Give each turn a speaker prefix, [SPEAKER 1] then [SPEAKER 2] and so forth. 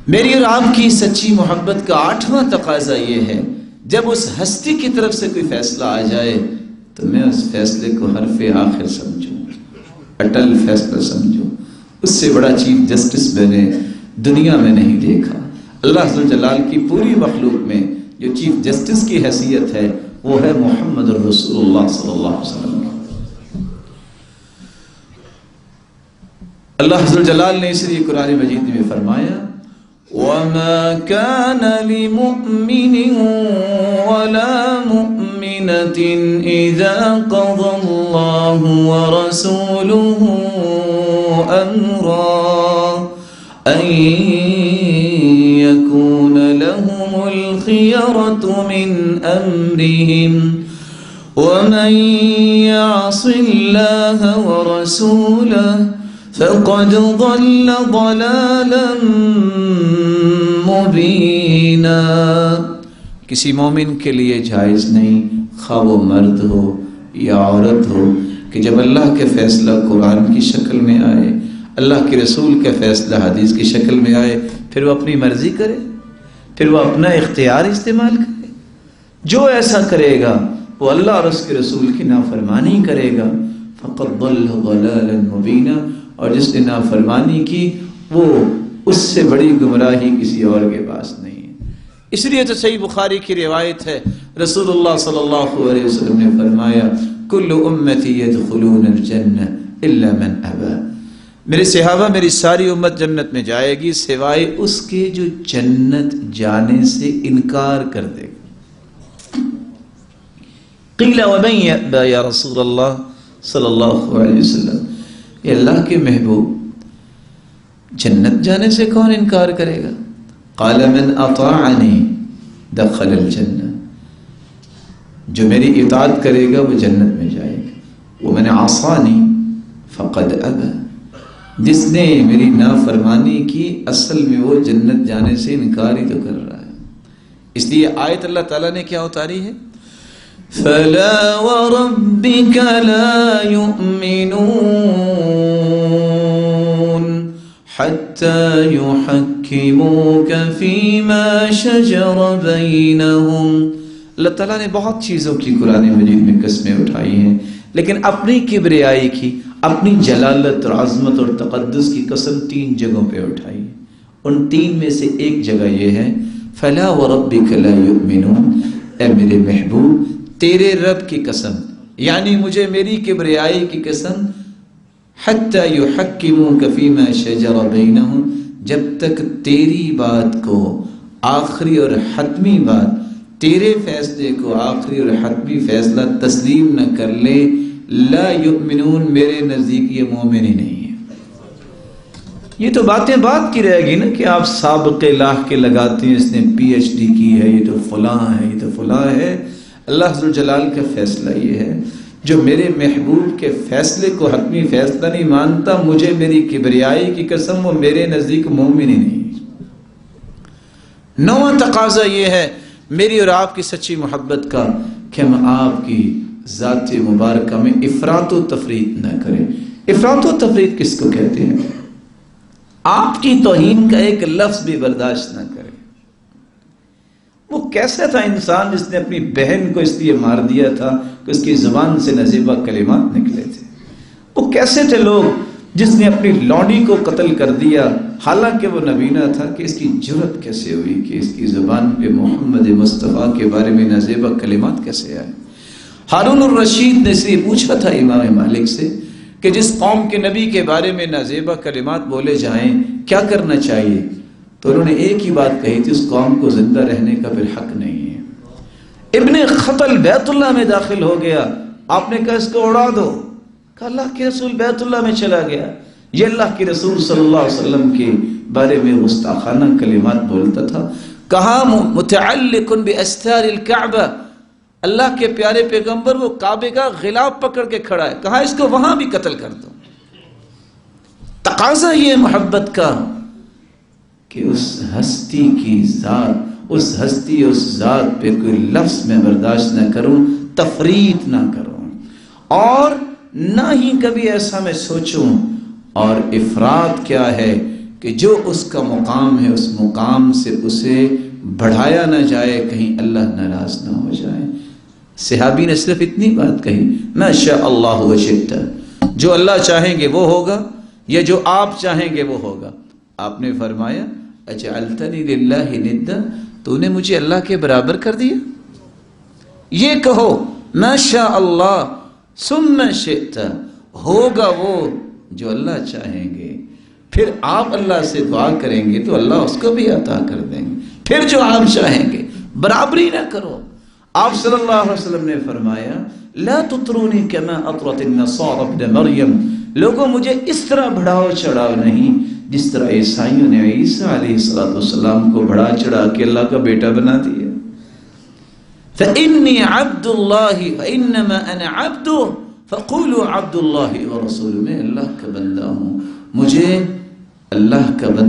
[SPEAKER 1] میری اور آپ کی سچی محبت کا 8واں تقاضا یہ ہے، جب اس ہستی کی طرف سے کوئی فیصلہ آ جائے تو میں اس فیصلے کو حرف آخر سمجھوں، اٹل فیصلہ سمجھوں۔ اس سے بڑا چیف جسٹس میں نے دنیا میں نہیں دیکھا۔ اللہ ذو الجلال کی پوری مخلوق میں جو چیف جسٹس کی حیثیت ہے وہ ہے محمد رسول اللہ صلی اللہ علیہ وسلم۔ اللہ ذو الجلال نے اس لیے قرآن مجید میں فرمایا وَمَا كَانَ لِمُؤْمِنٍ وَلَا مُؤْمِنَةٍ إِذَا قَضَى اللَّهُ وَرَسُولُهُ أَمْرًا أَن يَكُونَ لَهُمُ الْخِيَرَةُ مِنْ أَمْرِهِمْ وَمَن يَعْصِ اللَّهَ وَرَسُولَهُ فَقَدْ ضَلَّ ضَلَالًا مُبِينًا۔ کسی مومن کے لیے جائز نہیں، خواہ وہ مرد ہو یا عورت ہو، کہ جب اللہ کے فیصلہ قرآن کی شکل میں آئے، اللہ کے رسول کا فیصلہ حدیث کی شکل میں آئے، پھر وہ اپنی مرضی کرے، پھر وہ اپنا اختیار استعمال کرے۔ جو ایسا کرے گا وہ اللہ اور اس کے رسول کی نافرمانی کرے گا۔ فَقَدْ ضَلَّ ضَلَالًا مُبِينًا، اور جس نے نافرمانی کی وہ اس سے بڑی گمراہی کسی اور کے پاس نہیں ہے۔ اس لیے تو صحیح بخاری کی روایت ہے، رسول اللہ صلی اللہ علیہ وسلم نے فرمایا کل امتی یدخلون الجنہ الا من ابا، میرے صحابہ میری ساری امت جنت میں جائے گی سوائے اس کے جو جنت جانے سے انکار کر دے گا۔ قیل ومن یأبا یا رسول اللہ صلی اللہ علیہ وسلم، کہ اللہ کے محبوب جنت جانے سے کون انکار کرے گا؟ قال من اطاعنی دخل الجنہ، جو میری اطاعت کرے گا وہ جنت میں جائے گا۔ ومن عصانی فقد ابى، جس نے میری نافرمانی کی اصل میں وہ جنت جانے سے انکار ہی تو کر رہا ہے۔ اس لیے آیت اللہ تعالیٰ نے کیا اتاری ہے؟ فَلَا وَرَبِّكَ لَا يُؤْمِنُونَ حَتَّى يُحَكِّمُوكَ فِي مَا شَجَرَ بَيْنَهُمْ۔ اللہ تعالیٰ نے بہت چیزوں کی قرآن مجید میں قسمیں اٹھائی ہیں، لیکن اپنی کبریائی کی، اپنی جلالت اور عظمت اور تقدس کی قسم 3 جگہوں پہ اٹھائی ہے۔ ان 3 میں سے ایک جگہ یہ ہے فَلَا وَرَبِّكَ لَا يُؤْمِنُونَ، اے میرے محبوب تیرے رب کی قسم، یعنی مجھے میری کبریائی کی قسم، حتی یحکموک فیما شجر بینہم، جب تک تیری بات کو، آخری اور حتمی بات، تیرے فیصلے کو آخری اور حتمی فیصلہ تسلیم نہ کر لے، لا یؤمنون، میرے نزدیک یہ مومن ہی نہیں ہے۔ یہ تو باتیں بات کی رہے گی نا کہ آپ سابق لاہ کے لگاتے ہیں، اس نے PhD کی ہے، یہ تو فلاں ہے، یہ تو فلاں ہے۔ اللہ ذو الجلال کا فیصلہ یہ ہے، جو میرے محبوب کے فیصلے کو حتمی فیصلہ نہیں مانتا، مجھے میری کبریائی کی قسم وہ میرے نزدیک مومن ہی نہیں۔ 9واں تقاضا یہ ہے میری اور آپ کی سچی محبت کا کہ ہم آپ کی ذات مبارکہ میں افراط و تفریط نہ کریں۔ افراط و تفریط کس کو کہتے ہیں؟ آپ کی توہین کا ایک لفظ بھی برداشت نہ کریں۔ وہ کیسا تھا انسان جس نے اپنی بہن کو اس لیے مار دیا تھا کہ اس کی زبان سے نازیبہ کلمات نکلے تھے؟ وہ کیسے تھے لوگ جس نے اپنی لونڈی کو قتل کر دیا حالانکہ وہ نبینہ تھا، کہ اس کی جرت کیسے ہوئی کہ اس کی زبان پہ محمد مصطفیٰ کے بارے میں نازیبہ کلمات کیسے آئے؟ ہارون الرشید نے اس لیے پوچھا تھا امام مالک سے کہ جس قوم کے نبی کے بارے میں نازیبہ کلمات بولے جائیں کیا کرنا چاہیے؟ تو انہوں نے ایک ہی بات کہی تھی، اس قوم کو زندہ رہنے کا پھر حق نہیں ہے۔ ابن خطل بیت اللہ میں داخل ہو گیا، آپ نے کہا اس کو اڑا دو، کہ اللہ کے رسول بیت اللہ میں چلا گیا، یہ اللہ کے رسول صلی اللہ علیہ وسلم کے بارے میں گستاخانہ کلمات بولتا تھا۔ کہا متعلق باستار الکعبہ، اللہ کے پیارے پیغمبر وہ کعبے کا غلاف پکڑ کے کھڑا ہے، کہا اس کو وہاں بھی قتل کر دو۔ تقاضا یہ محبت کا کہ اس ہستی کی ذات، اس ہستی اس ذات پہ کوئی لفظ میں برداشت نہ کروں، تفریط نہ کروں، اور نہ ہی کبھی ایسا میں سوچوں۔ اور افراط کیا ہے کہ جو اس کا مقام ہے اس مقام سے اسے بڑھایا نہ جائے، کہیں اللہ ناراض نہ ہو جائے۔ صحابی نے صرف اتنی بات کہی، ما شاء اللہ و شئت، جو اللہ چاہیں گے وہ ہوگا یا جو آپ چاہیں گے وہ ہوگا۔ آپ نے فرمایا اجعلتنی للہ ندا، تو نے مجھے اللہ کے برابر کر دیا؟ یہ کہو ما شاء اللہ ثم شئت، ہوگا وہ جو اللہ چاہیں گے، پھر آپ اللہ سے دعا کریں گے تو اللہ اس کو بھی عطا کر دیں گے، پھر جو آپ چاہیں گے۔ برابری نہ کرو۔ آپ صلی اللہ علیہ وسلم نے فرمایا لا تطرونی کما اطرت النصارى ابن مریم، لوگوں مجھے اس طرح بڑھاؤ چڑھاؤ نہیں جس طرح عیسائیوں نے عیسیٰ علیہ السلام کو بڑھا چڑھا کے اللہ کا بیٹا بنا دیا۔ فإنی عبد اللہ فإنما انا عبد فقولوا عبد اللہ ورسولہ، میں اللہ کا بندہ ہوں، مجھے اللہ کا بندہ